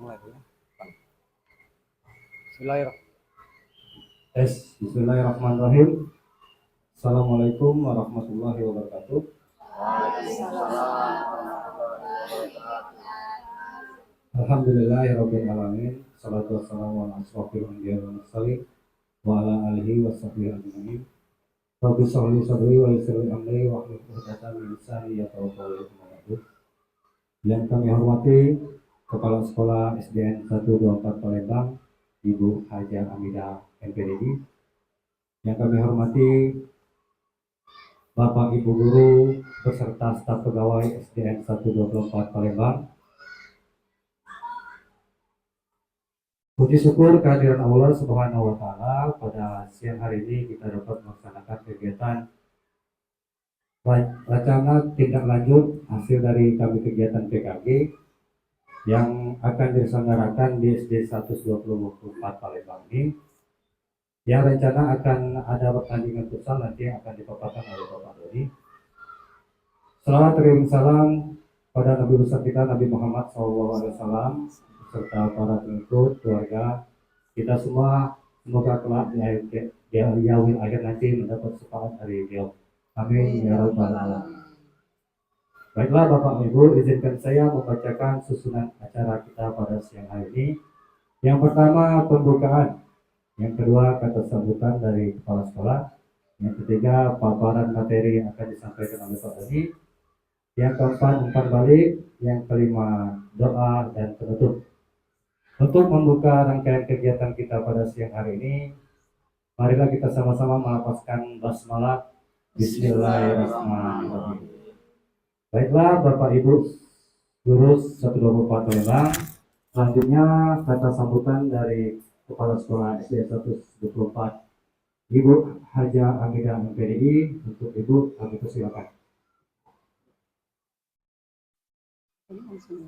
Mulai dulu. Bismillahirrahmanirrahim. Assalamualaikum warahmatullahi wabarakatuh. Alhamdulillahirabbil alamin. Shalatu wassalamu ala asrofil anbiya'i wal mursalin wa ala alihi washabbihi ajmain. Rabbi shrah li sadri wa yassir li amri wahlul 'uqdatam min lisani yafqahu qawli. Yang kami hormati Kepala Sekolah SDN 124 Palembang, Ibu Haja Amidah MPDI. Yang kami hormati Bapak Ibu Guru beserta staf pegawai SDN 124 Palembang. Puji syukur kehadiran Allah Subhanahu wa Ta'ala, pada siang hari ini kita dapat melaksanakan kegiatan wacana tindak lanjut hasil dari kami kegiatan PKG yang akan diselenggarakan di SD 124 Palembang ini, yang rencana akan ada pertandingan futsal nanti yang akan dipaparkan oleh Bapak Dodi. Selawat teriring salam pada Nabi besar kita Nabi Muhammad SAW serta para pengikut, keluarga kita semua, semoga kelak di yaumil akhir nanti mendapat syafaat dari beliau. Amin ya rabbal alamin. Baiklah Bapak Ibu, izinkan saya membacakan susunan acara kita pada siang hari ini. Yang pertama pembukaan, yang kedua kata sambutan dari kepala sekolah, yang ketiga paparan materi yang akan disampaikan oleh Pak Dodi, yang keempat umpan balik, yang kelima doa dan penutup. Untuk membuka rangkaian kegiatan kita pada siang hari ini, marilah kita sama-sama melafazkan basmalah. Bismillahirrahmanirrahim. Baiklah Bapak Ibu Guru 124 Palembang, selanjutnya kata sambutan dari Kepala Sekolah SD 124 Ibu Haja Amidah MPDI. Untuk Ibu kami persilakan.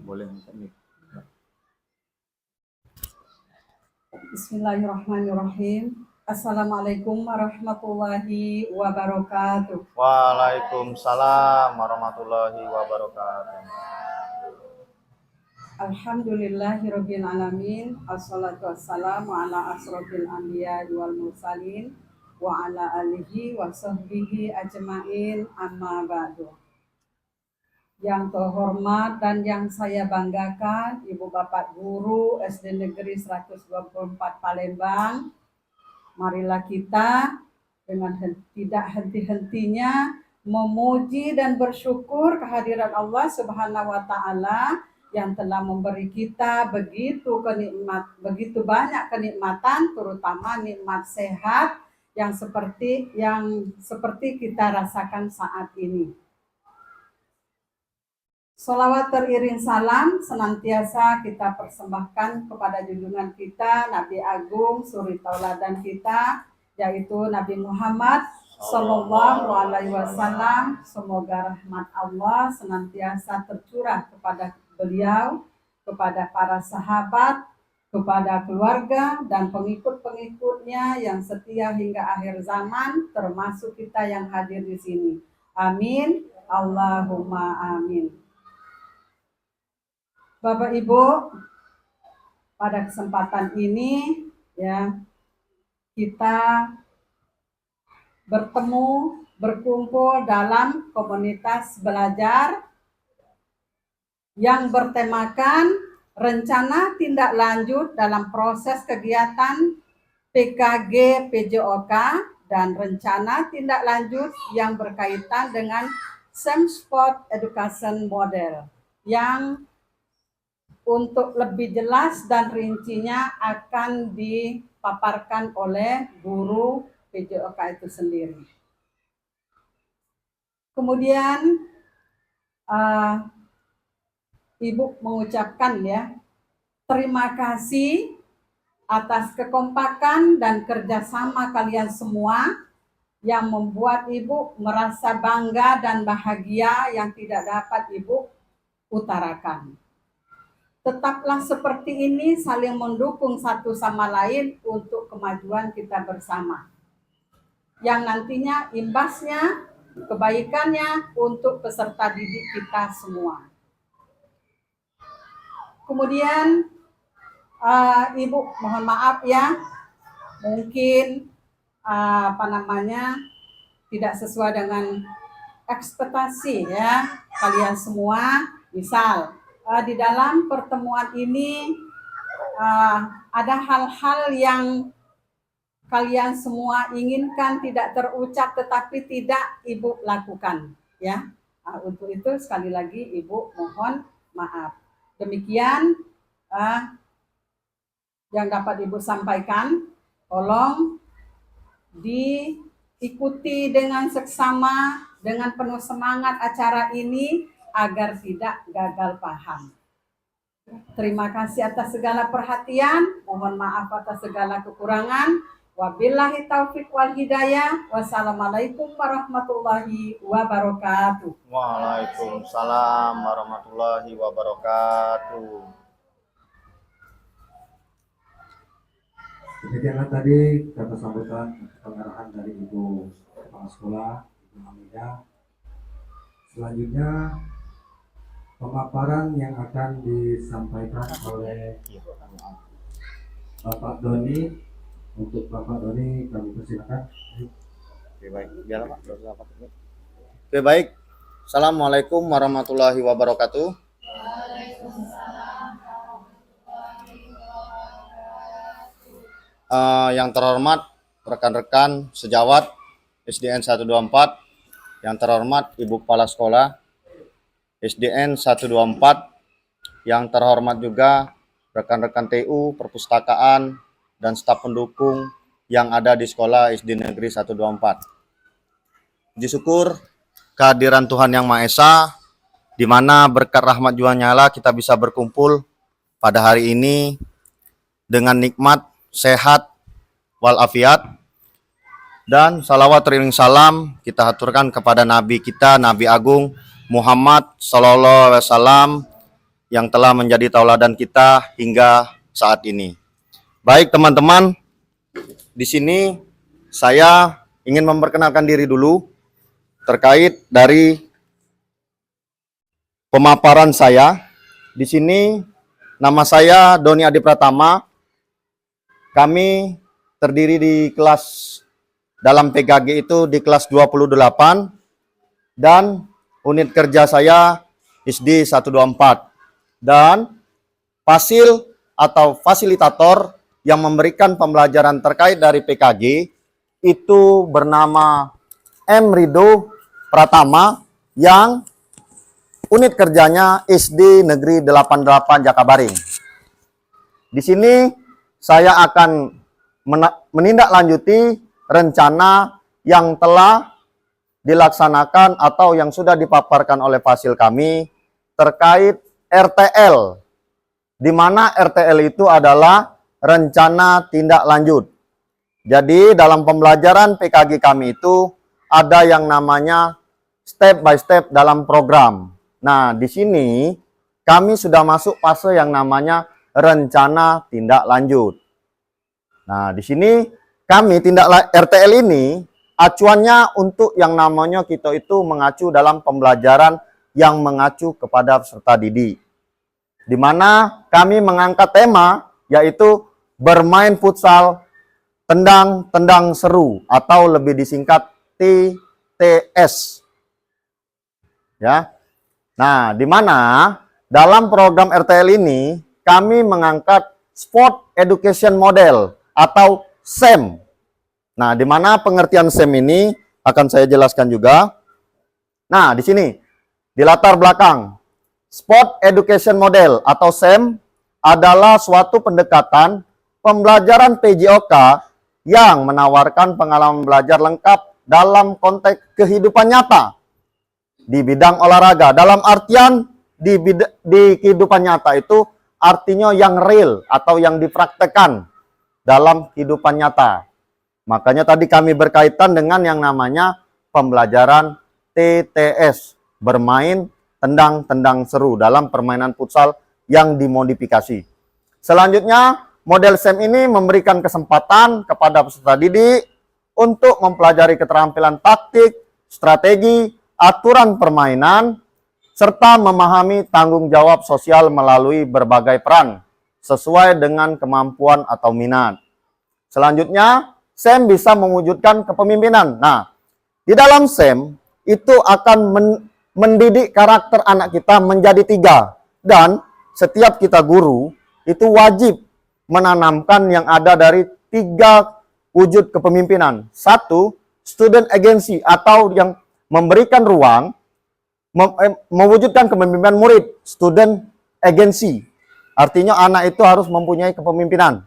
Boleh. Bismillahirrahmanirrahim. Assalamualaikum warahmatullahi wabarakatuh. Waalaikumsalam warahmatullahi wabarakatuh. Alhamdulillahirabbil alamin. Assalatu wassalamu ala asrofil anbiya'i wal mursalin wa ala alihi wa sahbihi ajmain, amma ba'du. Yang terhormat dan yang saya banggakan Ibu Bapak Guru SD Negeri 124 Palembang, marilah kita dengan tidak henti-hentinya memuji dan bersyukur kehadiran Allah Subhanahu wa Ta'ala yang telah memberi kita begitu banyak kenikmatan, terutama nikmat sehat yang seperti kita rasakan saat ini. Sholawat teriring salam senantiasa kita persembahkan kepada junjungan kita, Nabi Agung, suri tauladan kita, yaitu Nabi Muhammad Sallallahu Alaihi Wasallam. Semoga rahmat Allah senantiasa tercurah kepada beliau, kepada para sahabat, kepada keluarga dan pengikut-pengikutnya yang setia hingga akhir zaman, termasuk kita yang hadir di sini. Amin. Allahumma amin. Bapak Ibu, pada kesempatan ini ya kita berkumpul dalam komunitas belajar yang bertemakan rencana tindak lanjut dalam proses kegiatan PKG PJOK dan rencana tindak lanjut yang berkaitan dengan Sport Education Model, yang untuk lebih jelas dan rincinya akan dipaparkan oleh guru PJOK itu sendiri. Kemudian Ibu mengucapkan terima kasih atas kekompakan dan kerjasama kalian semua yang membuat Ibu merasa bangga dan bahagia yang tidak dapat Ibu utarakan. Tetaplah seperti ini, saling mendukung satu sama lain untuk kemajuan kita bersama, yang nantinya imbasnya, kebaikannya untuk peserta didik kita semua. Kemudian Ibu mohon maaf ya, mungkin tidak sesuai dengan ekspektasi ya kalian semua. Misal di dalam pertemuan ini ada hal-hal yang kalian semua inginkan tidak terucap tetapi tidak Ibu lakukan ya. Untuk itu sekali lagi Ibu mohon maaf. Demikian yang dapat Ibu sampaikan. Tolong diikuti dengan seksama, dengan penuh semangat acara ini agar tidak gagal paham. Terima kasih atas segala perhatian, mohon maaf atas segala kekurangan. Wabillahi taufiq wal hidayah. Wassalamualaikum warahmatullahi wabarakatuh. Waalaikumsalam warahmatullahi wabarakatuh. Demikianlah tadi kata sambutan pengarahan dari Ibu Kepala Sekolah, Ibu Hamidah. Selanjutnya pemaparan yang akan disampaikan oleh Bapak Doni. Untuk Bapak Doni kami persilakan. Oke, baik. Biarlah, Pak. Oke, baik. Assalamualaikum warahmatullahi wabarakatuh. Yang terhormat rekan-rekan sejawat SDN 124, yang terhormat Ibu Kepala Sekolah SDN 124, yang terhormat juga rekan-rekan TU, perpustakaan, dan staf pendukung yang ada di sekolah SD Negeri 124. Puji syukur kehadiran Tuhan Yang Maha Esa, di mana berkat rahmat Tuhan nyala kita bisa berkumpul pada hari ini dengan nikmat, sehat, walafiat, dan salawat teriring salam kita haturkan kepada Nabi kita, Nabi Agung Muhammad Sallallahu Alaihi Wasallam, yang telah menjadi tauladan kita hingga saat ini. Baik teman-teman, di sini saya ingin memperkenalkan diri dulu terkait dari pemaparan saya. Di sini nama saya Doni Adi Pratama. Kami terdiri di kelas dalam PKG itu di kelas 28 dan unit kerja saya SD 124. Dan fasil atau fasilitator yang memberikan pembelajaran terkait dari PKG itu bernama M. Rido Pratama, yang unit kerjanya SD Negeri 88 Jakabaring. Di sini saya akan menindaklanjuti rencana yang telah dilaksanakan atau yang sudah dipaparkan oleh fasil kami terkait RTL, di mana RTL itu adalah rencana tindak lanjut. Jadi dalam pembelajaran PKG kami itu ada yang namanya step by step dalam program. Nah, di sini kami sudah masuk fase yang namanya rencana tindak lanjut. Nah, di sini kami RTL ini acuannya untuk yang namanya kita itu mengacu dalam pembelajaran yang mengacu kepada peserta didik. Di mana kami mengangkat tema yaitu bermain futsal tendang seru atau lebih disingkat TTS. Ya. Nah, di mana dalam program RTL ini kami mengangkat Sport Education Model atau SEM. Nah, di mana pengertian SEM ini akan saya jelaskan juga. Nah, di sini di latar belakang Sport Education Model atau SEM adalah suatu pendekatan pembelajaran PJOK yang menawarkan pengalaman belajar lengkap dalam konteks kehidupan nyata di bidang olahraga. Dalam artian di kehidupan nyata itu artinya yang real atau yang dipraktekkan dalam kehidupan nyata. Makanya tadi kami berkaitan dengan yang namanya pembelajaran TTS, bermain tendang seru dalam permainan futsal yang dimodifikasi. Selanjutnya, model SEM ini memberikan kesempatan kepada peserta didik untuk mempelajari keterampilan taktik, strategi, aturan permainan, serta memahami tanggung jawab sosial melalui berbagai peran sesuai dengan kemampuan atau minat. Selanjutnya, SEM bisa mewujudkan kepemimpinan. Nah, di dalam SEM itu akan mendidik karakter anak kita menjadi 3. Dan setiap kita guru itu wajib menanamkan yang ada dari 3 wujud kepemimpinan. 1, student agency atau yang memberikan ruang, mewujudkan kepemimpinan murid, student agency. Artinya anak itu harus mempunyai kepemimpinan.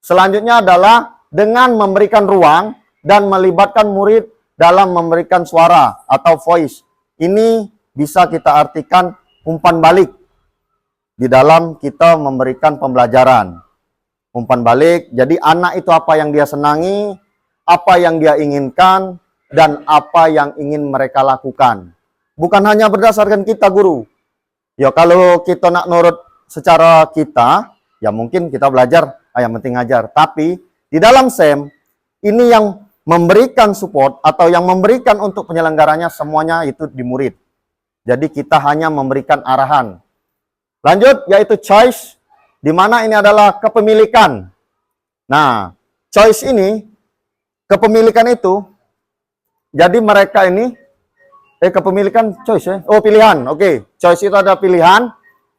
Selanjutnya adalah dengan memberikan ruang dan melibatkan murid dalam memberikan suara atau voice. Ini bisa kita artikan umpan balik di dalam kita memberikan pembelajaran. Umpan balik, jadi anak itu apa yang dia senangi, apa yang dia inginkan, dan apa yang ingin mereka lakukan. Bukan hanya berdasarkan kita guru. Ya kalau kita nak nurut secara kita, ya mungkin kita belajar, yang penting ngajar. Tapi di dalam SEM, ini yang memberikan support atau yang memberikan untuk penyelenggaranya semuanya itu di murid. Jadi kita hanya memberikan arahan. Lanjut, yaitu choice, di mana ini adalah kepemilikan. Nah, choice ini, kepemilikan itu, jadi mereka ini, kepemilikan choice ya? Oh, pilihan, oke. Choice itu ada pilihan.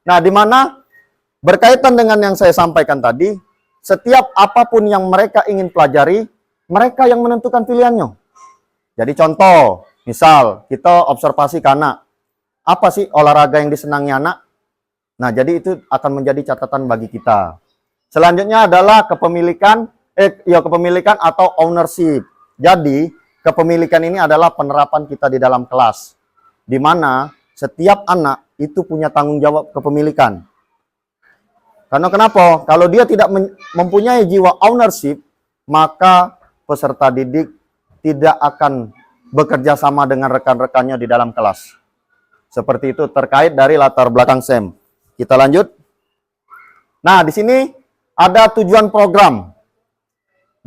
Nah, di mana berkaitan dengan yang saya sampaikan tadi, setiap apapun yang mereka ingin pelajari, mereka yang menentukan pilihannya. Jadi contoh, misal kita observasi ke anak, apa sih olahraga yang disenangi anak? Nah, jadi itu akan menjadi catatan bagi kita. Selanjutnya adalah kepemilikan atau ownership. Jadi, kepemilikan ini adalah penerapan kita di dalam kelas, di mana setiap anak itu punya tanggung jawab kepemilikan. Karena kenapa? Kalau dia tidak mempunyai jiwa ownership, maka peserta didik tidak akan bekerja sama dengan rekan-rekannya di dalam kelas. Seperti itu terkait dari latar belakang SEM. Kita lanjut. Nah, di sini ada tujuan program.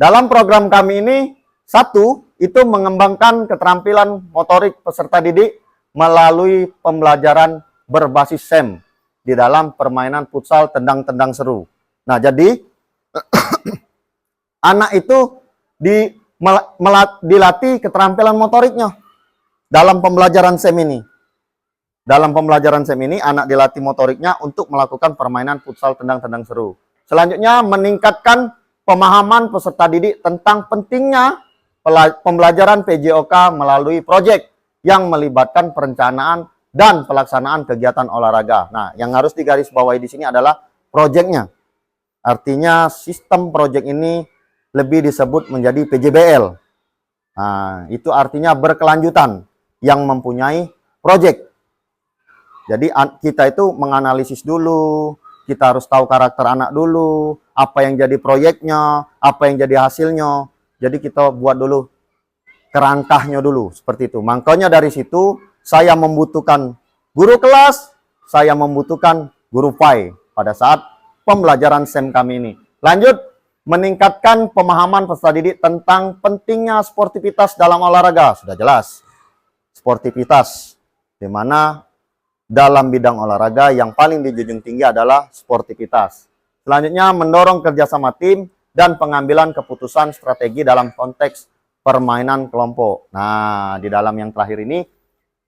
Dalam program kami ini, 1, itu mengembangkan keterampilan motorik peserta didik melalui pembelajaran berbasis SEM di dalam permainan futsal tendang-tendang seru. Nah, jadi anak itu dilatih keterampilan motoriknya dalam pembelajaran SEM ini. Dalam pembelajaran SEM ini, anak dilatih motoriknya untuk melakukan permainan futsal tendang-tendang seru. Selanjutnya, meningkatkan pemahaman peserta didik tentang pentingnya pembelajaran PJOK melalui proyek yang melibatkan perencanaan dan pelaksanaan kegiatan olahraga. Nah, yang harus digarisbawahi di sini adalah proyeknya. Artinya, sistem proyek ini lebih disebut menjadi PJBL. Nah, itu artinya berkelanjutan yang mempunyai proyek. Jadi kita itu menganalisis dulu, kita harus tahu karakter anak dulu, apa yang jadi proyeknya, apa yang jadi hasilnya. Jadi kita buat dulu kerangkahnya dulu, seperti itu. Makanya dari situ saya membutuhkan guru kelas, saya membutuhkan guru PAI pada saat pembelajaran SEM kami ini. Lanjut, meningkatkan pemahaman peserta didik tentang pentingnya sportivitas dalam olahraga. Sudah jelas, sportivitas, di mana dalam bidang olahraga yang paling dijunjung tinggi adalah sportivitas. Selanjutnya, mendorong kerjasama tim dan pengambilan keputusan strategi dalam konteks permainan kelompok. Nah, di dalam yang terakhir ini,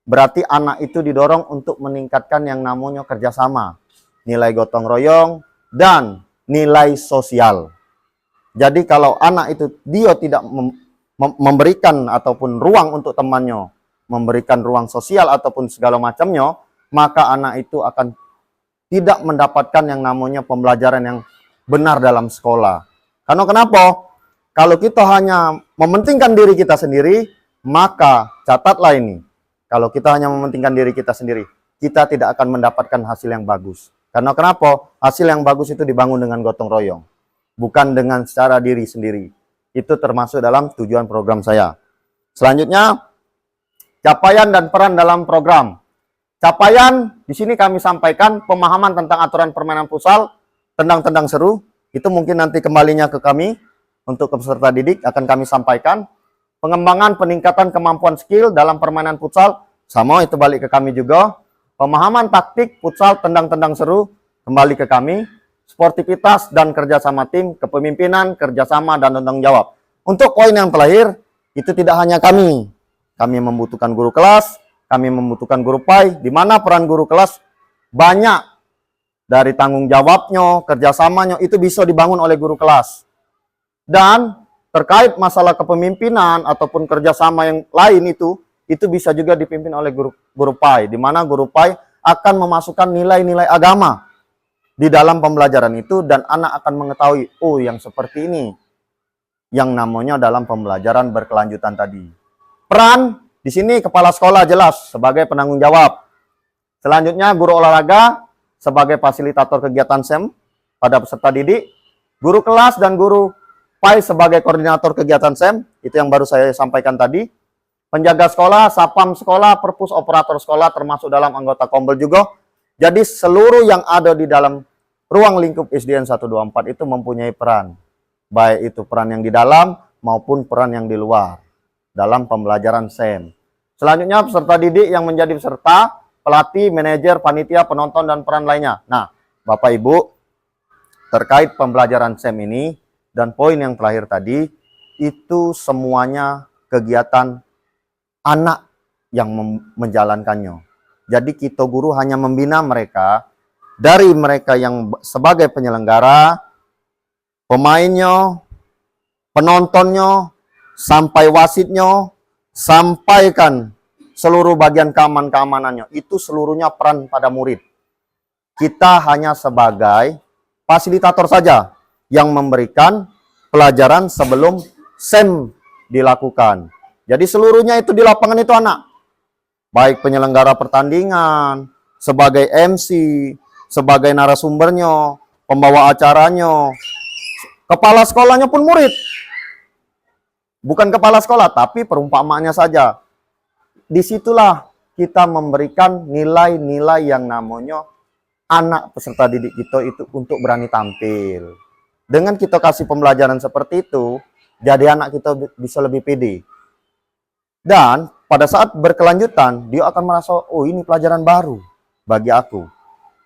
berarti anak itu didorong untuk meningkatkan yang namanya kerjasama, nilai gotong royong, dan nilai sosial. Jadi kalau anak itu dia tidak memberikan ataupun ruang untuk temannya, memberikan ruang sosial ataupun segala macamnya, maka anak itu akan tidak mendapatkan yang namanya pembelajaran yang benar dalam sekolah. Karena kenapa? Kalau kita hanya mementingkan diri kita sendiri, maka catatlah ini. Kalau kita hanya mementingkan diri kita sendiri, kita tidak akan mendapatkan hasil yang bagus. Karena kenapa? Hasil yang bagus itu dibangun dengan gotong royong, bukan dengan secara diri sendiri. Itu termasuk dalam tujuan program saya. Selanjutnya, capaian dan peran dalam program. Capaian, di sini kami sampaikan pemahaman tentang aturan permainan futsal, tendang-tendang seru, itu mungkin nanti kembalinya ke kami, untuk peserta didik akan kami sampaikan. Pengembangan peningkatan kemampuan skill dalam permainan futsal, sama itu balik ke kami juga. Pemahaman taktik futsal tendang-tendang seru, kembali ke kami. sportivitas dan kerjasama tim, kepemimpinan, kerjasama, dan tanggung jawab. Untuk poin yang terakhir, itu tidak hanya kami membutuhkan guru kelas, kami membutuhkan guru PAI, di mana peran guru kelas banyak dari tanggung jawabnya, kerjasamanya, itu bisa dibangun oleh guru kelas. Dan terkait masalah kepemimpinan ataupun kerjasama yang lain itu bisa juga dipimpin oleh guru PAI, di mana guru PAI akan memasukkan nilai-nilai agama di dalam pembelajaran itu, dan anak akan mengetahui, oh yang seperti ini yang namanya dalam pembelajaran berkelanjutan tadi. Peran di sini kepala sekolah jelas sebagai penanggung jawab. Selanjutnya guru olahraga sebagai fasilitator kegiatan SEM pada peserta didik, guru kelas dan guru PAI sebagai koordinator kegiatan SEM, itu yang baru saya sampaikan tadi. Penjaga sekolah, sapam sekolah, perpus operator sekolah termasuk dalam anggota Kombel juga. Jadi seluruh yang ada di dalam ruang lingkup SDN 124 itu mempunyai peran. Baik itu peran yang di dalam maupun peran yang di luar dalam pembelajaran SEM. Selanjutnya peserta didik yang menjadi peserta, pelatih, manajer, panitia, penonton, dan peran lainnya. Nah, Bapak Ibu, terkait pembelajaran SEM ini dan poin yang terakhir tadi, itu semuanya kegiatan anak yang menjalankannya. Jadi kita guru hanya membina mereka, dari mereka yang sebagai penyelenggara, pemainnya, penontonnya, sampai wasitnya, sampaikan seluruh bagian keamanannya. Itu seluruhnya peran pada murid. Kita hanya sebagai fasilitator saja yang memberikan pelajaran sebelum SEM dilakukan. Jadi seluruhnya itu di lapangan itu anak. Baik penyelenggara pertandingan, sebagai MC, sebagai narasumbernya, pembawa acaranya, kepala sekolahnya pun murid. Bukan kepala sekolah, tapi perumpamaannya saja. Disitulah kita memberikan nilai-nilai yang namanya anak peserta didik kita itu untuk berani tampil. Dengan kita kasih pembelajaran seperti itu, jadi anak kita bisa lebih pede. Dan pada saat berkelanjutan, dia akan merasa, oh ini pelajaran baru bagi aku.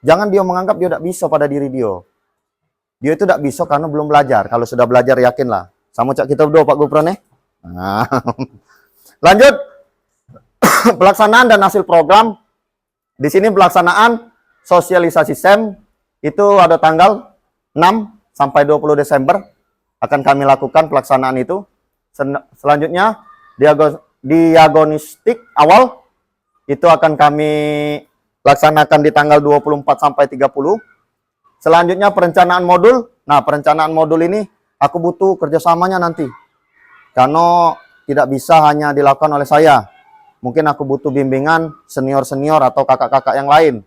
Jangan dia menganggap dia tidak bisa pada diri dia. Dia itu tidak bisa karena belum belajar. Kalau sudah belajar, yakinlah. Sama cak kita berdua Pak Gupron ya. Nah. Lanjut. Pelaksanaan dan hasil program. Di sini pelaksanaan sosialisasi SEM itu ada tanggal 6 sampai 20 Desember akan kami lakukan pelaksanaan itu. Selanjutnya diagnostik awal itu akan kami laksanakan di tanggal 24 sampai 30. Selanjutnya perencanaan modul. Nah, perencanaan modul ini aku butuh kerjasamanya nanti. Karena tidak bisa hanya dilakukan oleh saya. Mungkin aku butuh bimbingan senior-senior atau kakak-kakak yang lain.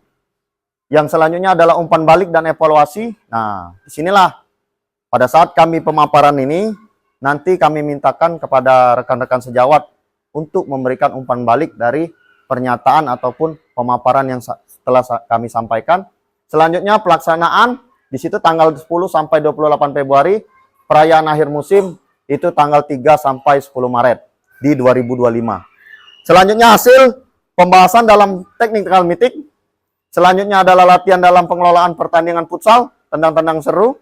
Yang selanjutnya adalah umpan balik dan evaluasi. Nah, disinilah pada saat kami pemaparan ini, nanti kami mintakan kepada rekan-rekan sejawat untuk memberikan umpan balik dari pernyataan ataupun pemaparan yang telah kami sampaikan. Selanjutnya pelaksanaan, di situ tanggal 10 sampai 28 Februari, perayaan akhir musim, itu tanggal 3 sampai 10 Maret di 2025. Selanjutnya hasil pembahasan dalam technical meeting. Selanjutnya adalah latihan dalam pengelolaan pertandingan futsal, tendang-tendang seru.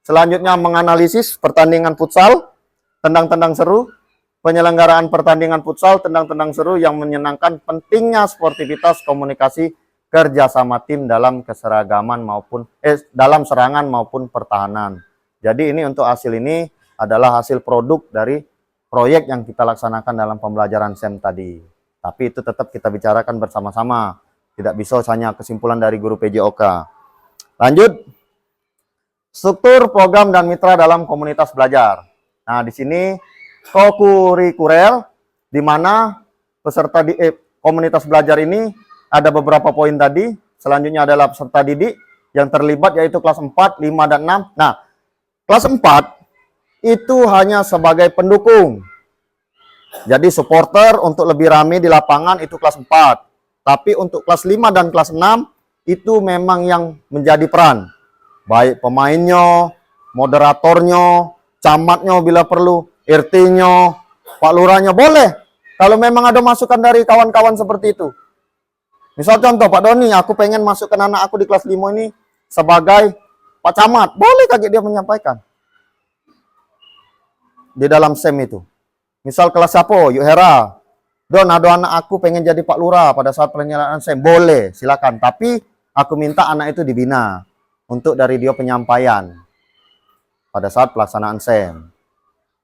Selanjutnya menganalisis pertandingan futsal, tendang-tendang seru. Penyelenggaraan pertandingan futsal, tendang-tendang seru yang menyenangkan, pentingnya sportivitas, komunikasi, kerjasama tim dalam keseragaman maupun dalam serangan maupun pertahanan. Jadi ini untuk hasil ini adalah hasil produk dari proyek yang kita laksanakan dalam pembelajaran SEM tadi. Tapi itu tetap kita bicarakan bersama-sama. Tidak bisa hanya kesimpulan dari guru PJOK. Lanjut. Struktur, program, dan mitra dalam komunitas belajar. Nah, di sini kokurikuler, di mana peserta di komunitas belajar ini ada beberapa poin tadi. Selanjutnya adalah peserta didik yang terlibat yaitu kelas 4, 5, dan 6. Nah, kelas 4 itu hanya sebagai pendukung. Jadi supporter untuk lebih ramai di lapangan itu kelas 4. Tapi untuk kelas 5 dan kelas 6 itu memang yang menjadi peran. Baik pemainnya, moderatornya, camatnya bila perlu, RT-nya, Pak Lurahnya, boleh. Kalau memang ada masukan dari kawan-kawan seperti itu. Misal contoh, Pak Doni, aku pengen masukkan anak aku di kelas 5 ini sebagai Pak Camat, boleh kagak dia menyampaikan di dalam SEM itu. Misal kelas apa, yuk Hera, Don, ada anak aku pengen jadi Pak Lurah pada saat penyelenggaraan SEM. Boleh, silakan. Tapi aku minta anak itu dibina untuk dari dia penyampaian pada saat pelaksanaan SEM.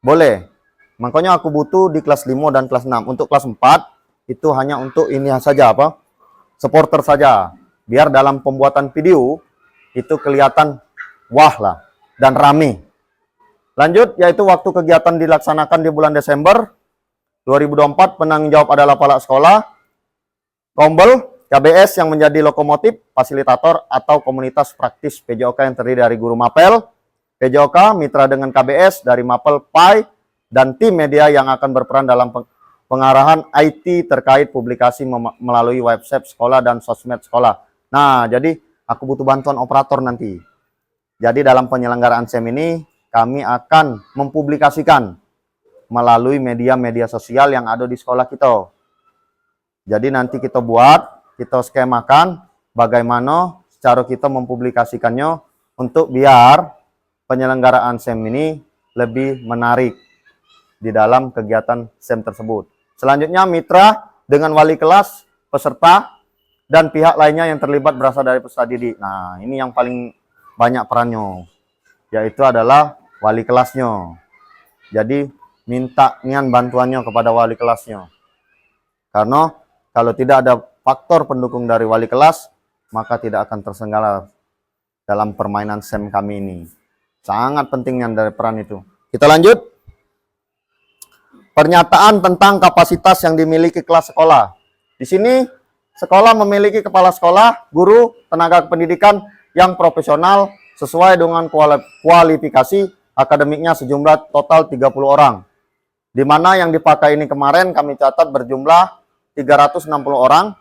Boleh. Makanya aku butuh di kelas 5 dan kelas 6. Untuk kelas 4 itu hanya untuk ini saja apa? Supporter saja. Biar dalam pembuatan video itu kelihatan wah lah dan rame. Lanjut, yaitu waktu kegiatan dilaksanakan di bulan Desember 2024, penanggung jawab adalah kepala sekolah, Kombel, KBS yang menjadi lokomotif, fasilitator, atau komunitas praktis PJOK yang terdiri dari guru mapel, PJOK, mitra dengan KBS, dari mapel, PAI, dan tim media yang akan berperan dalam pengarahan IT terkait publikasi melalui website sekolah dan sosmed sekolah. Nah, jadi aku butuh bantuan operator nanti. Jadi dalam penyelenggaraan SEM ini, kami akan mempublikasikan melalui media-media sosial yang ada di sekolah kita. Jadi nanti kita skemakan bagaimana cara kita mempublikasikannya untuk biar penyelenggaraan SEM ini lebih menarik di dalam kegiatan SEM tersebut. Selanjutnya, mitra dengan wali kelas, peserta, dan pihak lainnya yang terlibat berasal dari peserta didik. Nah, ini yang paling banyak perannya, yaitu adalah wali kelasnya. Jadi minta bantuannya kepada wali kelasnya. Karena kalau tidak ada faktor pendukung dari wali kelas, maka tidak akan tersenggala dalam permainan SEM kami ini. Sangat pentingnya dari peran itu. Kita lanjut. Pernyataan tentang kapasitas yang dimiliki kelas sekolah. Di sini sekolah memiliki kepala sekolah, guru, tenaga pendidikan yang profesional sesuai dengan kualifikasi akademiknya sejumlah total 30 orang. Di mana yang dipakai ini kemarin kami catat berjumlah 360 orang.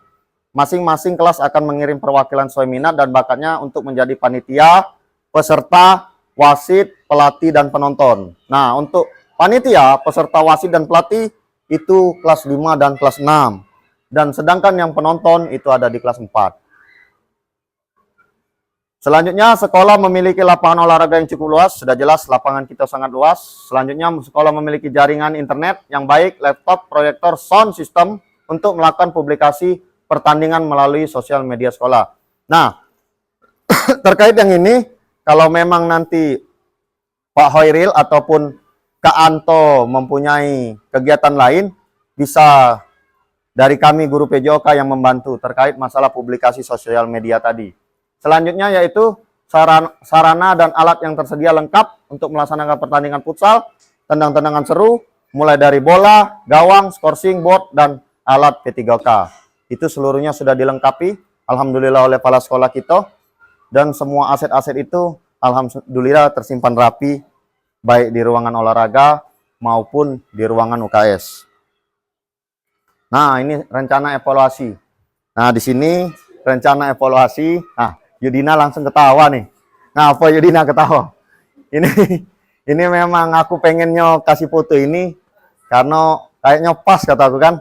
Masing-masing kelas akan mengirim perwakilan sesuai minat dan bakatnya untuk menjadi panitia, peserta, wasit, pelatih, dan penonton. Nah, untuk panitia, peserta, wasit, dan pelatih itu kelas 5 dan kelas 6. Dan sedangkan yang penonton itu ada di kelas 4. Selanjutnya, sekolah memiliki lapangan olahraga yang cukup luas. Sudah jelas lapangan kita sangat luas. Selanjutnya, sekolah memiliki jaringan internet yang baik, laptop, proyektor, sound system untuk melakukan publikasi pertandingan melalui sosial media sekolah. Nah, terkait yang ini, kalau memang nanti Pak Hoiril ataupun Kak Anto mempunyai kegiatan lain, bisa dari kami guru PJOK yang membantu terkait masalah publikasi sosial media tadi. Selanjutnya yaitu sarana dan alat yang tersedia lengkap untuk melaksanakan pertandingan futsal, tendang-tendangan seru, mulai dari bola, gawang, skorsing, board, dan alat P3K. Itu seluruhnya sudah dilengkapi, alhamdulillah oleh kepala sekolah kita, dan semua aset-aset itu alhamdulillah tersimpan rapi, baik di ruangan olahraga maupun di ruangan UKS. Nah, ini rencana evaluasi. Nah, di sini rencana evaluasi. Nah, Yudina langsung ketawa nih. Nah, apa Yudina ketawa? Ini memang aku pengennya kasih foto ini karena kayaknya pas kata aku kan.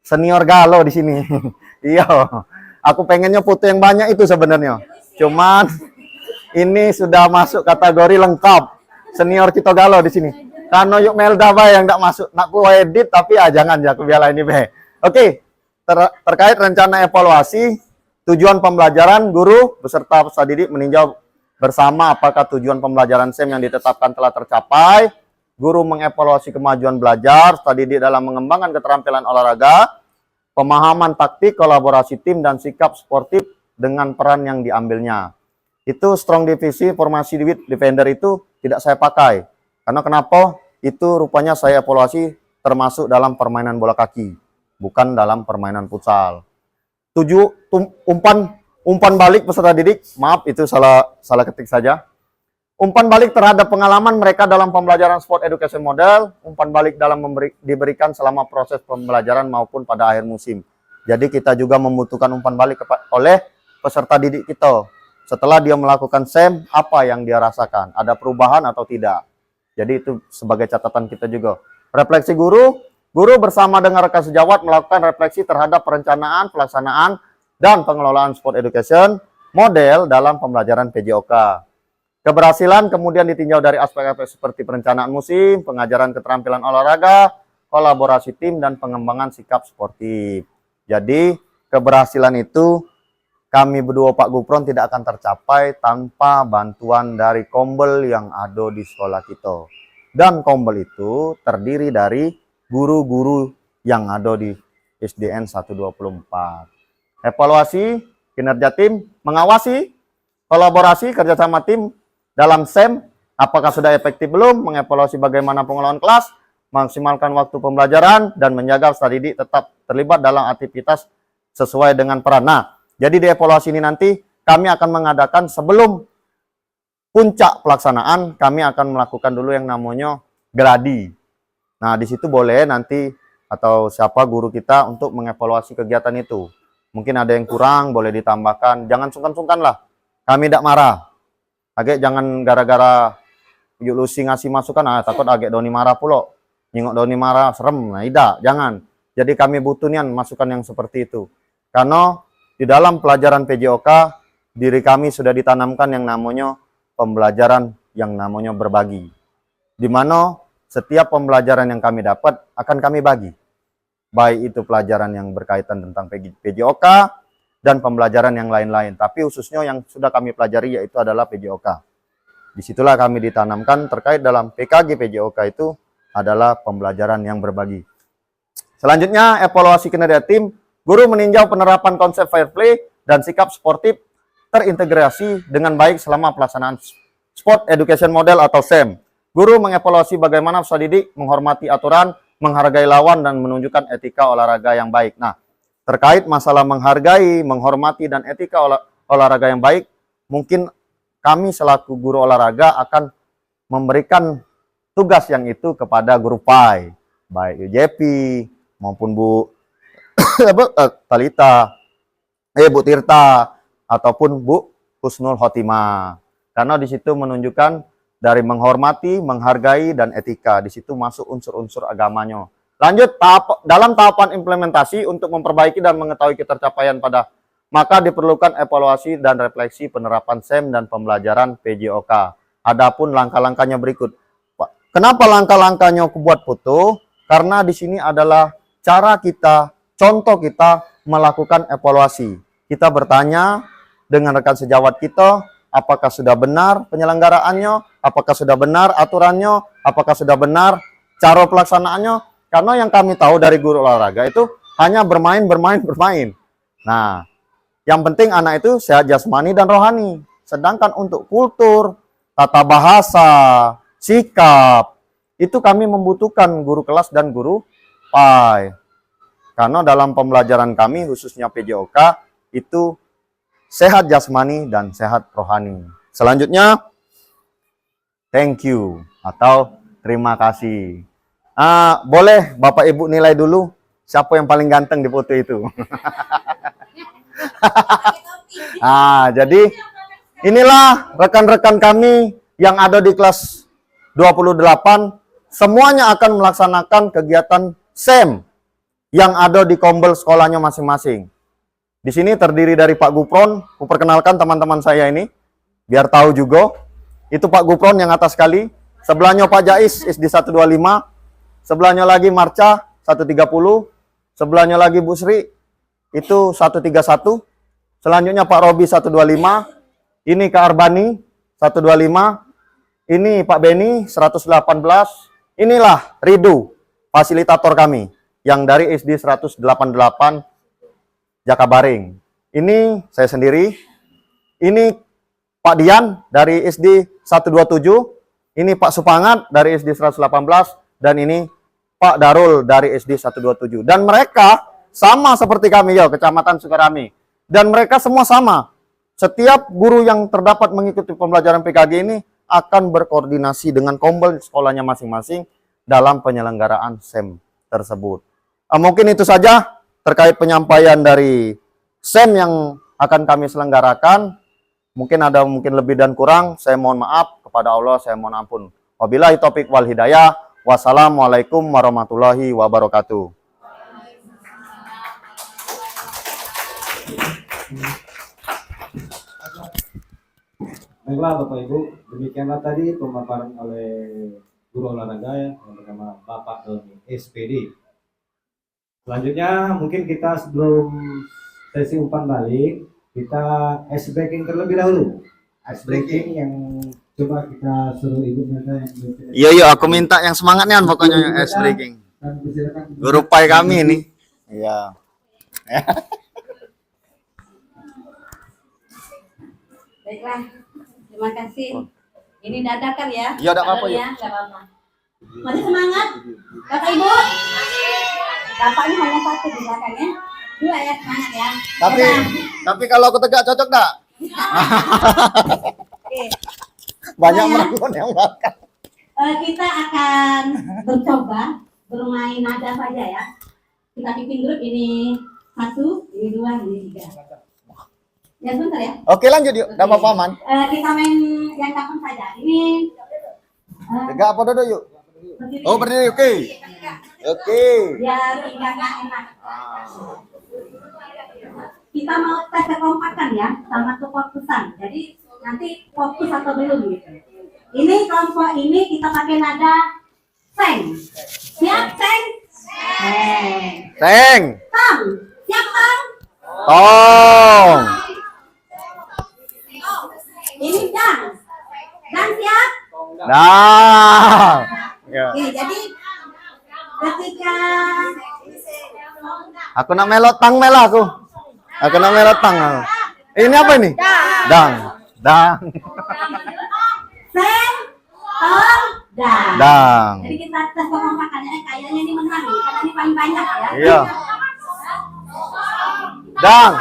Senior galau di sini. Iya. Aku pengennya foto yang banyak itu sebenarnya. Cuman ini sudah masuk kategori lengkap. Senior kita galau di sini. Karena yuk Melda bay yang enggak masuk. Nak ku edit tapi jangan ya aku biarlah ini bay. Oke. Terkait rencana evaluasi tujuan pembelajaran, guru beserta peserta didik meninjau bersama apakah tujuan pembelajaran SEM yang ditetapkan telah tercapai. Guru mengevaluasi kemajuan belajar, peserta didik dalam mengembangkan keterampilan olahraga, pemahaman taktik, kolaborasi tim, dan sikap sportif dengan peran yang diambilnya. Itu strong divisi, formasi defender itu tidak saya pakai. Karena kenapa? Itu rupanya saya evaluasi termasuk dalam permainan bola kaki, bukan dalam permainan futsal. Umpan balik peserta didik, maaf itu salah ketik saja. Umpan balik terhadap pengalaman mereka dalam pembelajaran sport education model, umpan balik dalam diberikan selama proses pembelajaran maupun pada akhir musim. Jadi kita juga membutuhkan umpan balik oleh peserta didik kita. Setelah dia melakukan SEM, apa yang dia rasakan? Ada perubahan atau tidak? Jadi itu sebagai catatan kita juga. Refleksi guru bersama dengan rekan sejawat melakukan refleksi terhadap perencanaan, pelaksanaan, dan pengelolaan sport education model dalam pembelajaran PJOK. Keberhasilan kemudian ditinjau dari aspek-aspek seperti perencanaan musim, pengajaran keterampilan olahraga, kolaborasi tim, dan pengembangan sikap sportif. Jadi, keberhasilan itu kami berdua Pak Gupron tidak akan tercapai tanpa bantuan dari Kombel yang ada di sekolah kita. Dan Kombel itu terdiri dari guru-guru yang ada di SDN 124. Evaluasi kinerja tim, mengawasi kolaborasi kerjasama tim dalam SEM, apakah sudah efektif belum, mengevaluasi bagaimana pengelolaan kelas, maksimalkan waktu pembelajaran, dan menjaga peserta didik tetap terlibat dalam aktivitas sesuai dengan peran. Nah, jadi di evaluasi ini nanti kami akan mengadakan sebelum puncak pelaksanaan, kami akan melakukan dulu yang namanya gladi. Nah, di situ boleh nanti atau siapa guru kita untuk mengevaluasi kegiatan itu. Mungkin ada yang kurang, boleh ditambahkan. Jangan sungkan-sungkan lah. Kami tidak marah. Agak jangan gara-gara yuk Lucy ngasih masukan, takut agak Doni marah pula. Nyingok Doni marah, serem. Nah, tidak, jangan. Jadi kami butuh nian masukan yang seperti itu. Karena di dalam pelajaran PJOK, diri kami sudah ditanamkan yang namanya pembelajaran yang namanya berbagi. Di mana setiap pembelajaran yang kami dapat akan kami bagi. Baik itu pelajaran yang berkaitan tentang PJOK dan pembelajaran yang lain-lain. Tapi khususnya yang sudah kami pelajari yaitu adalah PJOK. Disitulah kami ditanamkan terkait dalam PKG PJOK itu adalah pembelajaran yang berbagi. Selanjutnya, evaluasi kinerja tim. Guru meninjau penerapan konsep fair play dan sikap sportif terintegrasi dengan baik selama pelaksanaan Sport Education Model atau SEM. Guru mengevaluasi bagaimana peserta didik menghormati aturan, menghargai lawan, dan menunjukkan etika olahraga yang baik. Nah, terkait masalah menghargai, menghormati, dan etika olahraga yang baik, mungkin kami selaku guru olahraga akan memberikan tugas yang itu kepada guru PAI, baik UJP maupun Bu Talita, Bu Tirta, ataupun Bu Husnul Khotimah. Karena di situ menunjukkan dari menghormati, menghargai, dan etika. Di situ masuk unsur-unsur agamanya. Lanjut, dalam tahapan implementasi untuk memperbaiki dan mengetahui ketercapaian pada, maka diperlukan evaluasi dan refleksi penerapan SEM dan pembelajaran PJOK. Adapun langkah-langkahnya berikut. Kenapa langkah-langkahnya aku buat foto? Karena di sini adalah cara kita, contoh kita melakukan evaluasi. Kita bertanya dengan rekan sejawat kita, apakah sudah benar penyelenggaraannya, apakah sudah benar aturannya, apakah sudah benar cara pelaksanaannya. Karena yang kami tahu dari guru olahraga itu hanya bermain. Nah, yang penting anak itu sehat jasmani dan rohani. Sedangkan untuk kultur, tata bahasa, sikap, itu kami membutuhkan guru kelas dan guru PAI. Karena dalam pembelajaran kami, khususnya PJOK, itu sehat jasmani dan sehat rohani. Selanjutnya, thank you atau terima kasih. Boleh Bapak Ibu nilai dulu siapa yang paling ganteng di foto itu. Jadi inilah rekan-rekan kami yang ada di kelas 28. Semuanya akan melaksanakan kegiatan SEM yang ada di Kombel sekolahnya masing-masing. Di sini terdiri dari Pak Gupron. Kuperkenalkan teman-teman saya ini, biar tahu juga. Itu Pak Gupron yang atas sekali. Sebelahnya Pak Jais, SD 125. Sebelahnya lagi Marca 130, sebelahnya lagi Bu Sri itu 131. Selanjutnya Pak Robi 125. Ini Kak Arbani 125. Ini Pak Beni 118. Inilah Ridu, fasilitator kami yang dari SD 188 Jakabaring. Ini saya sendiri. Ini Pak Dian dari SD 127. Ini Pak Supangat dari SD 118. Dan ini Pak Darul dari SD 127. Dan mereka sama seperti kami ya, Kecamatan Sukarami. Dan mereka semua sama. Setiap guru yang terdapat mengikuti pembelajaran PKG ini akan berkoordinasi dengan Kombel sekolahnya masing-masing dalam penyelenggaraan SEM tersebut. Mungkin itu saja terkait penyampaian dari SEM yang akan kami selenggarakan. Mungkin ada lebih dan kurang. Saya mohon maaf kepada Allah, saya mohon ampun. Wabillahi taufik wal hidayah. Wassalamualaikum warahmatullahi wabarakatuh. Baiklah Bapak Ibu, demikianlah tadi pemaparan oleh guru olahraga yang bernama Bapak Doni SPD. Selanjutnya mungkin kita sebelum sesi umpan balik, kita ice breaking terlebih dahulu. Ice breaking yang coba kita suruh Ibu minta yang Iya, iya, aku minta yang semangatnya pokoknya yang ice breaking. dan persilakan Guru pai kami ini. Iya. Baiklah, terima kasih. Ini dadakan ya. Iya, enggak apa-apa, ya. Enggak apa-apa. Masih semangat? Bapak Ibu? Bapaknya hanya satu di belakangnya. Dua ya, semangat ya. Tapi kalau aku tegak cocok enggak? Oke. Banyak melakukan yang belakang. Kita akan mencoba bermain nada saja ya. Kita bikin grup ini 1, ini 2, ini 3. Ya sebentar ya. Oke, lanjut yuk. Enggak apa-apa, Man. Kita main yang gampang saja. Ini Tegak apa duduk yuk? berdiri. Oh, berdiri. Oke. Oke. Biar pinggangnya enak. Kita mau tes kekompakan ya, sama kefokusan. Jadi nanti fokus atau belum gitu. Ini kelompok ini kita pakai nada seng. Siap seng? Seng. Teng. Tong. Siap tong? Tong. Ini dang. Dang siap? Dang. Ya. Oke, jadi ketika Aku nak melot tang mela aku. Aku nak melot tang. Aku. Ini apa ini? Dang. Dang. seng, tong, dang. Dang. Jadi kita tes kekompakannya, kayaknya ini menang nih, karena ini paling banyak ya. Iya. Dang.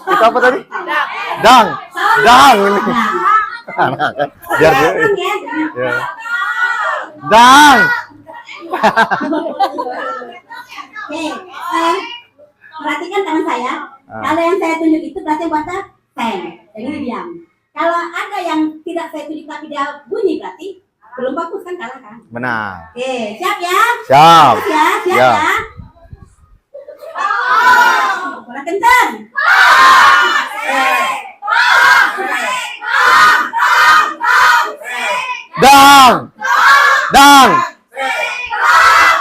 Itu apa tadi? Dang. Dang ini. Biar dia. Dang ya. Ya. Dang. Oke, perhatikan tangan saya. Kalau yang saya tunjuk itu berarti bahasa seng, jadi diam. Kalau ada yang tidak saya tunjuk tapi dia bunyi berarti belum bagus kan, kalah kan? Benar. Oke, siap ya? Siap. Bagus ya, siap Ya. ya. Kurang kencang. Dang. Dang.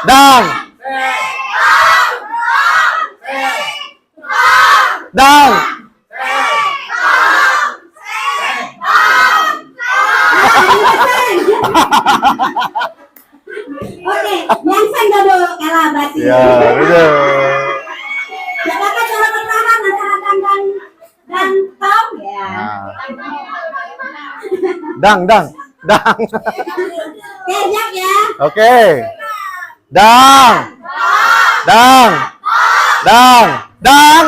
Dang. Dang. Oke, yang seng dulu kalah berarti. Ya, betul. Silakan cara pertama antara dan Tom ya. Dang, dang, dang. Oke, siap ya. Oke. Dang. Dang. Dang. Dang.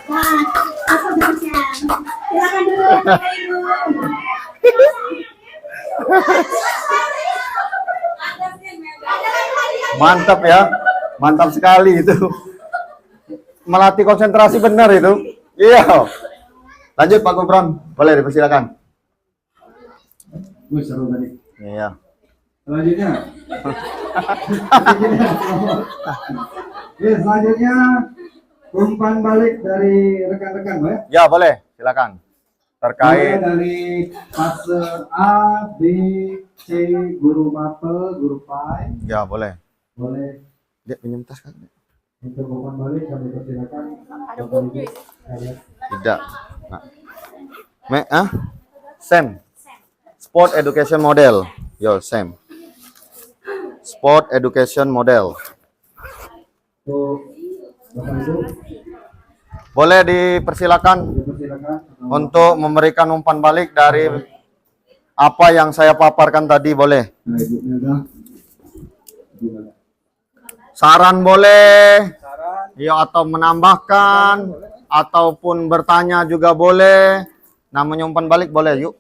Nah, apa berikutnya? Silakan dulu, Bapak Ibu. Mantap ya. Mantap sekali itu. Melatih konsentrasi benar itu. Iya. Lanjut Pak Gubron. Boleh dipersilakan. Gue seru tadi. Iya. Selanjutnya. Oke, selanjutnya umpan balik dari rekan-rekan, Pak. Ya, boleh. Silakan. Mulai Terkait dari fase A, B, C, guru mapel, guru pai. ya, boleh. Boleh Dia pinjam tas kan? untuk umpan balik kami persilakan. Bapak Ibu sekalian. Tidak. Nah. Sam. Sport Education Model. Yo, Sam. Sport Education Model. Untuk Bapak Ibu Boleh dipersilakan dipersilakan. untuk memberikan umpan balik dari apa yang saya paparkan tadi, boleh. Nah, Ibu Melda. Gimana? Saran boleh. Ya, atau menambahkan ataupun bertanya juga boleh. Namanya umpan balik boleh, yuk.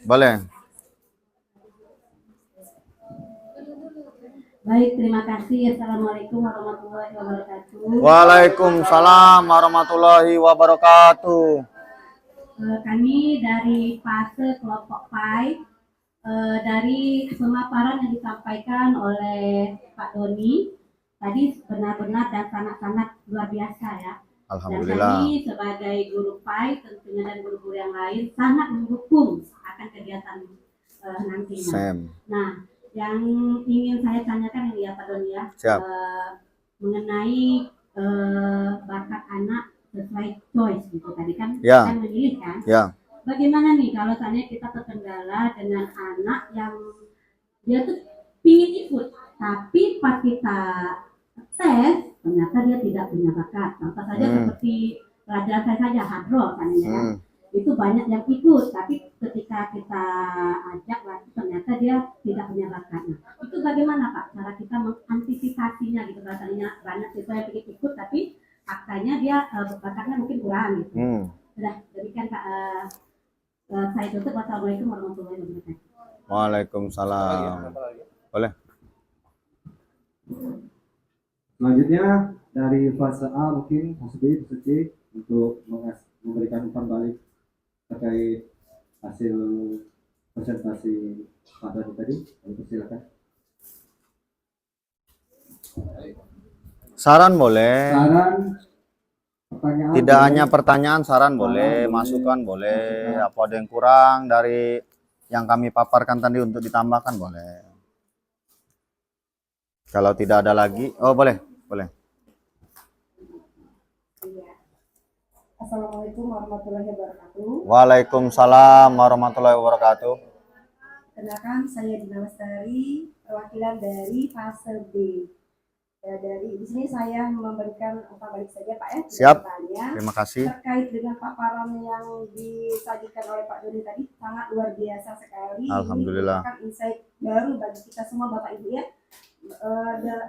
Boleh. Baik, terima kasih. Assalamualaikum warahmatullahi wabarakatuh. Waalaikumsalam warahmatullahi wabarakatuh. Kami dari fase kelompok PAI dari pemaparan yang disampaikan oleh Pak Doni tadi benar-benar dan sangat-sangat luar biasa ya. Dan Alhamdulillah. kami sebagai guru PAI tentunya dan guru-guru yang lain sangat mendukung akan kegiatan nantinya. Sam. Nah, yang ingin saya tanyakan ini ya Pak Doni ya, Siap. mengenai bakat anak sesuai choice gitu tadi kan, Ya. kan memilih kan. Ya. Bagaimana nih kalau seandainya kita terkendala dengan anak yang dia tuh pingin ikut, tapi pas kita tes ternyata dia tidak punya bakat. Contoh saja seperti pelajaran saya saja hadro kan ya. Itu banyak yang ikut, tapi ketika kita ajak lagi ternyata dia tidak punya bakat. Nah, itu bagaimana Pak cara kita mengantisipasinya gitu, bahasanya banyak siswa yang ingin ikut tapi faktanya dia bakatnya mungkin kurang gitu. Sudah demikian Pak. Saya tutup. Wassalamualaikum warahmatullahi wabarakatuh. Waalaikumsalam. Boleh. Selanjutnya dari fase A mungkin fase B, fase C untuk memberikan umpan balik terkait hasil presentasi Pak Doni tadi. Silakan. Saran boleh. Saran, pertanyaan. Tidak boleh. hanya pertanyaan, saran boleh, masukan boleh. Apa ada yang kurang dari yang kami paparkan tadi untuk ditambahkan boleh. Kalau tidak ada lagi, oh boleh, boleh. Assalamualaikum warahmatullahi wabarakatuh. Waalaikumsalam warahmatullahi wabarakatuh. Kenalkan, saya Dina Lestari, perwakilan dari fase B. Di sini saya memberikan umpan balik saja Pak ya. Siap. Bertanya, Terima kasih. terkait dengan paparan yang disajikan oleh Pak Doni tadi sangat luar biasa sekali. Alhamdulillah. Ini merupakan insight baru bagi kita semua Bapak Ibu ya.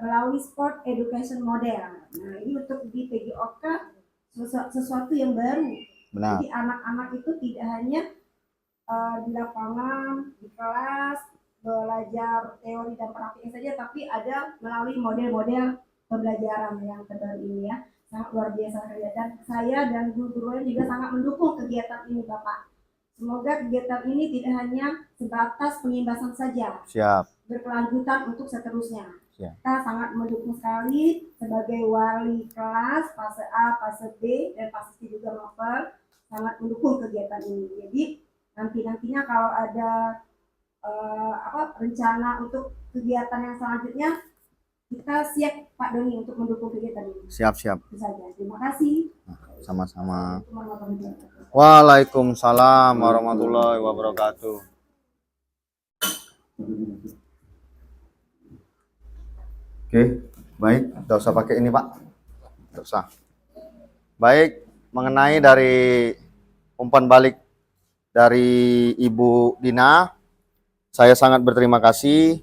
Melalui sport education model. Nah ini untuk di PGOK sesuatu yang baru. Benar. Jadi anak-anak itu tidak hanya di lapangan, di kelas, belajar teori dan praktiknya saja, tapi ada melalui model-model pembelajaran yang terbaru ini ya. Sangat luar biasa sekali. Dan saya dan guru-guru lain juga sangat mendukung kegiatan ini Bapak. Semoga kegiatan ini tidak hanya sebatas pengimbasan saja. Siap. Berkelanjutan untuk seterusnya. Siap. Kita sangat mendukung sekali sebagai wali kelas fase A, fase B, dan fase C juga maper, sangat mendukung kegiatan ini. Jadi nantinya kalau ada rencana untuk kegiatan yang selanjutnya, kita siap Pak Doni untuk mendukung kegiatan ini. Siap. Itu saja. Terima kasih. Sama-sama. Waalaikumsalam warahmatullahi wabarakatuh. Oke, baik. Tidak usah pakai ini Pak. Tidak usah. Baik, mengenai dari umpan balik dari Ibu Dina, saya sangat berterima kasih.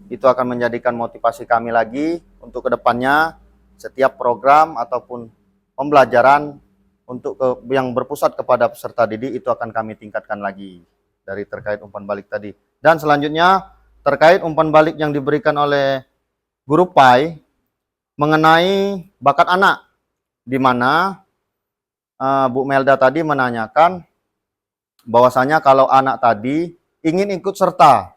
Itu akan menjadikan motivasi kami lagi untuk kedepannya setiap program ataupun pembelajaran untuk yang berpusat kepada peserta didik itu akan kami tingkatkan lagi dari terkait umpan balik tadi. Dan selanjutnya terkait umpan balik yang diberikan oleh guru PAI mengenai bakat anak, di mana Bu Melda tadi menanyakan bahwasanya kalau anak tadi ingin ikut serta,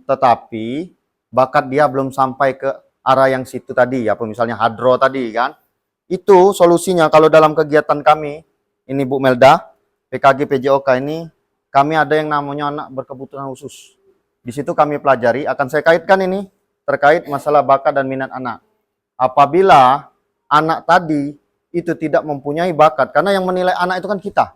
tetapi bakat dia belum sampai ke arah yang situ tadi, apa misalnya hadro tadi kan, itu solusinya kalau dalam kegiatan kami, ini Bu Melda, PKG PJOK ini, kami ada yang namanya anak berkebutuhan khusus. Di situ kami pelajari, akan saya kaitkan ini, terkait masalah bakat dan minat anak. Apabila anak tadi itu tidak mempunyai bakat, karena yang menilai anak itu kan kita.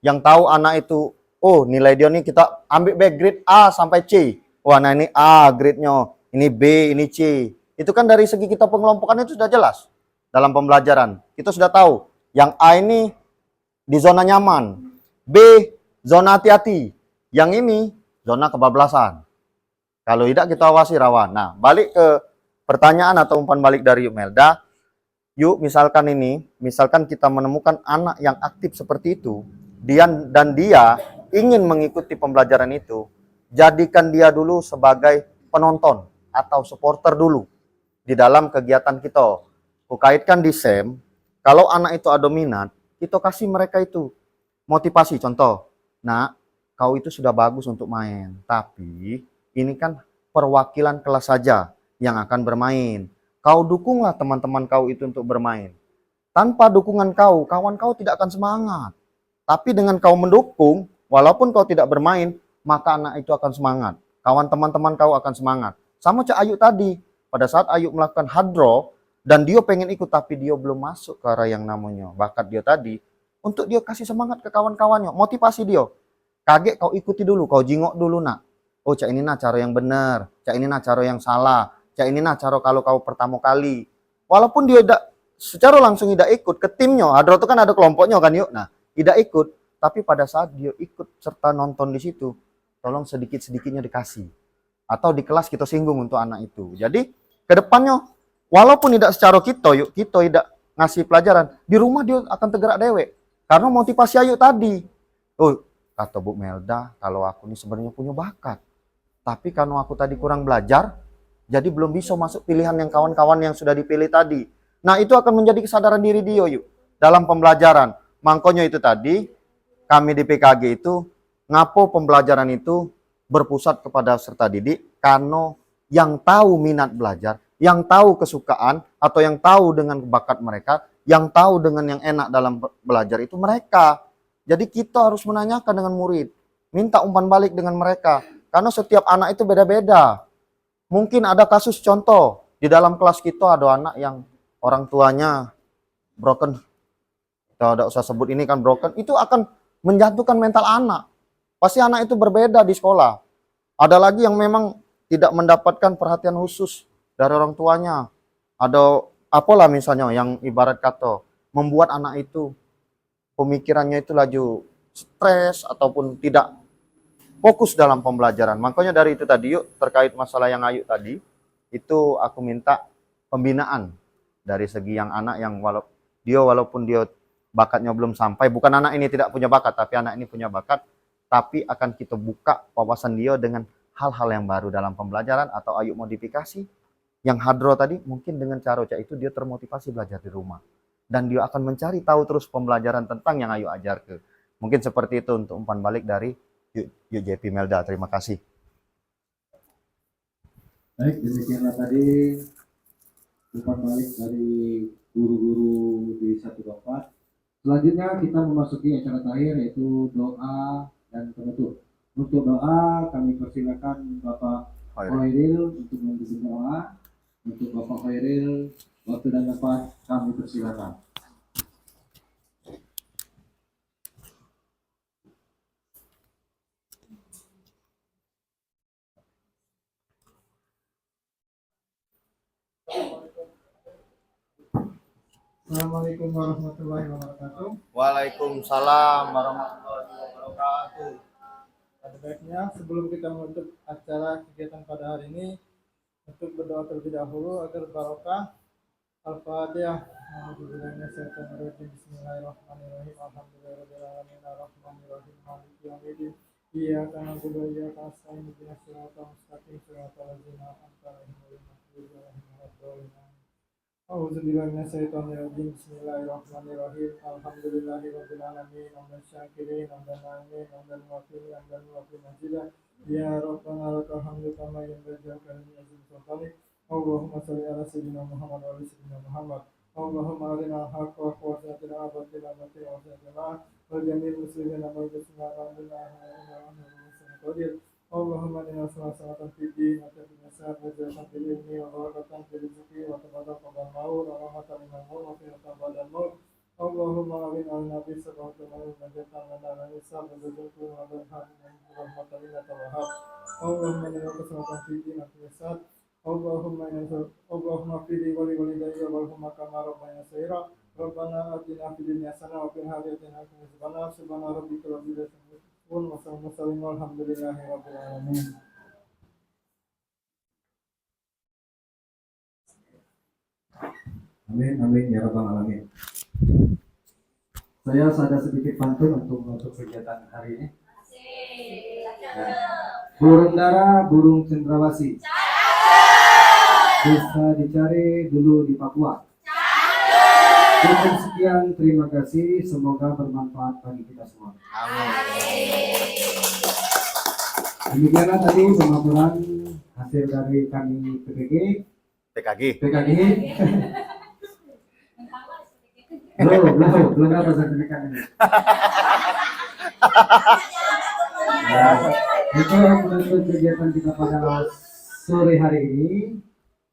Yang tahu anak itu, oh nilai dia nih kita ambil back grade A sampai C. Wah nah ini A grade-nya, ini B, ini C. Itu kan dari segi kita pengelompokan itu sudah jelas. Dalam pembelajaran, kita sudah tahu. Yang A ini di zona nyaman. B, zona hati-hati. Yang ini, zona kebablasan. Kalau tidak kita awasi rawan. Nah, balik ke pertanyaan atau umpan balik dari Melda. Yuk, misalkan kita menemukan anak yang aktif seperti itu, dia ingin mengikuti pembelajaran itu, jadikan dia dulu sebagai penonton atau supporter dulu di dalam kegiatan kita. Kukaitkan di SEM, kalau anak itu ada minat, kita kasih mereka itu motivasi. Contoh, nah, kau itu sudah bagus untuk main. Tapi ini kan perwakilan kelas saja yang akan bermain. Kau dukunglah teman-teman kau itu untuk bermain. Tanpa dukungan kau, kawan kau tidak akan semangat. Tapi dengan kau mendukung, walaupun kau tidak bermain, maka anak itu akan semangat. Kawan teman-teman kau akan semangat. Sama Cak Ayu tadi, pada saat Ayu melakukan hadro, dan dia pengen ikut tapi dia belum masuk ke arah yang namanya bakat dia tadi, untuk dia kasih semangat ke kawan-kawannya, motivasi dia. Kaget kau ikuti dulu, kau jingok dulu nak. Oh Cak ini nah cara yang benar, Cak ini nah cara yang salah, Cak ini nah cara kalau kau pertama kali. Walaupun dia tidak secara langsung tidak ikut ke timnya, hadro itu kan ada kelompoknya kan yuk. Nah, tidak ikut, tapi pada saat dia ikut serta nonton di situ, tolong sedikit-sedikitnya dikasih. Atau di kelas kita singgung untuk anak itu. Jadi ke depannya walaupun tidak secara kita tidak ngasih pelajaran, di rumah dia akan tergerak dewek. Karena motivasi Ayu tadi. Oh, kata Bu Melda, kalau aku ini sebenarnya punya bakat. Tapi karena aku tadi kurang belajar, jadi belum bisa masuk pilihan yang kawan-kawan yang sudah dipilih tadi. Nah, itu akan menjadi kesadaran diri dia yuk dalam pembelajaran. Makanya itu tadi kami di PKG itu ngapo pembelajaran itu berpusat kepada peserta didik karena yang tahu minat belajar, yang tahu kesukaan atau yang tahu dengan bakat mereka, yang tahu dengan yang enak dalam belajar itu mereka. Jadi kita harus menanyakan dengan murid, minta umpan balik dengan mereka. Karena setiap anak itu beda-beda. Mungkin ada kasus contoh, di dalam kelas kita ada anak yang orang tuanya broken. Kita tidak usah sebut ini kan broken, itu akan menjatuhkan mental anak. Pasti anak itu berbeda di sekolah. Ada lagi yang memang tidak mendapatkan perhatian khusus dari orang tuanya. Ada apalah misalnya yang ibarat kata membuat anak itu pemikirannya itu laju stres ataupun tidak fokus dalam pembelajaran. Makanya dari itu tadi yuk terkait masalah yang Ayu tadi, itu aku minta pembinaan dari segi yang anak yang walaupun dia bakatnya belum sampai, bukan anak ini tidak punya bakat, tapi anak ini punya bakat, tapi akan kita buka wawasan dia dengan hal-hal yang baru dalam pembelajaran atau Ayu modifikasi. Yang hadro tadi mungkin dengan cara itu dia termotivasi belajar di rumah. Dan dia akan mencari tahu terus pembelajaran tentang yang Ayu ajar ke. Mungkin seperti itu untuk umpan balik dari JP Melda. Terima kasih. Baik, demikianlah tadi umpan balik dari guru-guru di 124. Selanjutnya kita memasuki acara terakhir yaitu doa dan penutup. Untuk doa kami persilakan Bapak Khairil untuk membimbing doa. Untuk Bapak Khairil, waktu dan tempat kami persilakan. Assalamualaikum warahmatullahi wabarakatuh. Waalaikumsalam warahmatullahi wabarakatuh. Pada baiknya sebelum kita menutup acara kegiatan pada hari ini, untuk berdoa terlebih dahulu agar barokah. Al-Fatihah. Bismillahirrahmanirrahim. Alhamdulillahirrahmanirrahim. Ar-Rahmanirrahim. Maliki yaumiddin. Iyyaka na'budu wa iyyaka nasta'in. Ihdinas siratal mustaqim. Siratal ladzina an'amta 'alaihim ghairil maghdubi 'alaihim waladdallin. A'udzubillahi minasyaitonirrajim. Bismillahirrahmanirrahim. Alhamdulillahirabbil alamin. Hamdan syakirin, hamdan na'imin, hamdan muwafiqin, hamdan muwafiqin majidah. Ya Rabbana lakal hamdu kama yanbaghi li karamil azim sultanik. Allahumma shalli ala sayyidina Muhammad wa ala sayyidina Muhammad. Allahumma arina al-haqqa wa warzuqna batila batila wa sajana wa jamil muslimin wa bismillah alhamdulillah qadir. Allahumma inna salatan fi din wa tabiyyatan wa zatan fil ilmi wa barakatan fil rizqi wa tabadan qabla maut wa rahmatan min al-maut wa firatan ba'da al-maut. Allahumma awin al-nabi sallallahu alaihi wa sallam wa ala islam wa zurriyyati wa rahmatan lil tawahhab. Allahumma inna salatan fi din wa tabiyyatan. Allahumma fili wa li walidayya warhamhuma kama rabbayani shaghira. Rabbana atina fid dunya hasanah wa fil akhirati hasanah. Subhana rabbika rabbil izzati amma yasifun. Walhamdulillahi rabbil alamin. Amin, amin ya rabbal alamin. Saya ada sedikit pantun untuk kegiatan hari ini. Nah, burung dara, burung cendrawasih. Bisa dicari dulu di Papua. Cukup sekian, terima kasih. Semoga bermanfaat bagi kita semua. Demikianlah tadi pemaparan hasil dari kami PKG. PKG. Belum dapat sertifikat ini. Nah, itu menutup kegiatan kita pada sore hari ini,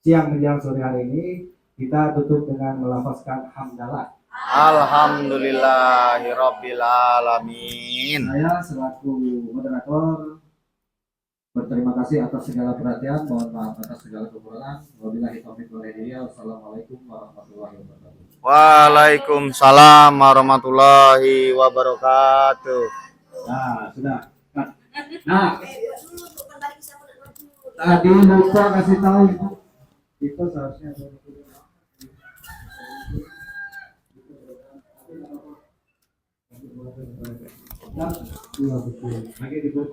siang menjelang sore hari ini. Kita tutup dengan melafazkan hamdalah. Alhamdulillahirabbil alamin. Saya selaku moderator berterima kasih atas segala perhatian, mohon maaf atas segala kekurangan. Wabillahi taufiq wal hidayah. Wassalamualaikum warahmatullahi wabarakatuh. Waalaikumsalam warahmatullahi wabarakatuh. Nah, sudah. Nah, tadi lupa kasih tahu itu seharusnya lagi dibutuh.